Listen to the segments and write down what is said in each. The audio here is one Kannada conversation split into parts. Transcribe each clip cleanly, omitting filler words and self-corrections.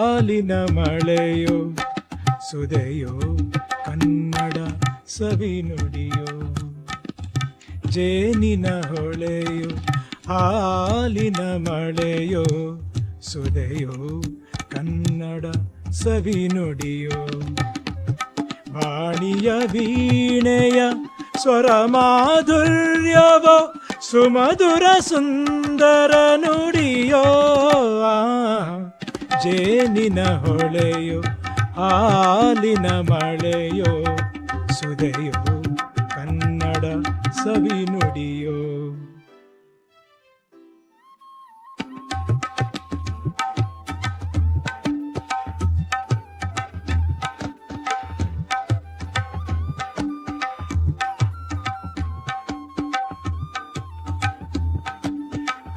ಹಾಲಿನ ಮಳೆಯೋ ಸುದೆಯೋ ಕನ್ನಡ ಸವಿನುಡಿಯೋ ಜೇನಿನ ಹೊಳೆಯೋ ಹಾಲಿನ ಮಳೆಯೋ ಸುದೆಯೋ ಕನ್ನಡ ಸವಿನುಡಿಯೋ ವಾಣಿಯ ವೀಣೆಯ ಸ್ವರ ಮಾಧುರ್ಯವೋ ಸುಮಧುರ ಸುಂದರ ನುಡಿಯೋ ಜೇನಿನ ಹೊಳೆಯೋ ಹಾಲಿನ ಮಳೆಯೋ ಸುದೆಯೋ ಕನ್ನಡ ಸವಿನುಡಿಯೋ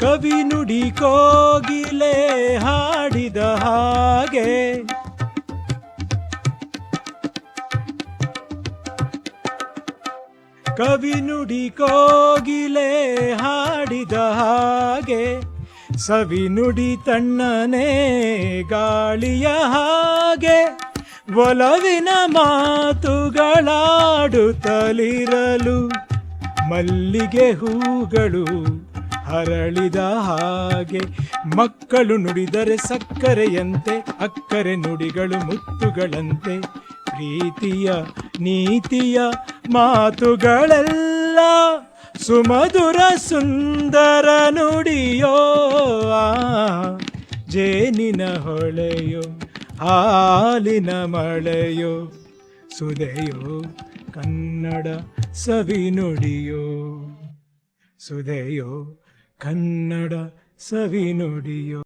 ಕವಿ ನುಡಿ ಕೋಗಿಲೆ ಹಾಡಿದ ಹಾಗೆ ಕವಿ ನುಡಿ ಕೋಗಿಲೆ ಹಾಡಿದ ಹಾಗೆ ಸವಿ ನುಡಿ ತಣ್ಣನೆ ಗಾಳಿಯ ಹಾಗೆ ಒಲವಿನ ಮಾತುಗಳಾಡುತ್ತಲಿರಲು ಮಲ್ಲಿಗೆ ಹೂಗಳು ಹರಳಿದ ಹಾಗೆ ಮಕ್ಕಳು ನುಡಿದರೆ ಸಕ್ಕರೆಯಂತೆ ಅಕ್ಕರೆ ನುಡಿಗಳು ಮುತ್ತುಗಳಂತೆ ಪ್ರೀತಿಯ ನೀತಿಯ ಮಾತುಗಳೆಲ್ಲ ಸುಮಧುರ ಸುಂದರ ನುಡಿಯೋ ಜೇನಿನ ಹೊಳೆಯೋ ಹಾಲಿನ ಮಳೆಯೋ ಸುದೆಯೋ ಕನ್ನಡ ಸವಿನುಡಿಯೋ ಸುದೆಯೋ ಕನ್ನಡ ಸವಿನುಡಿಯೋ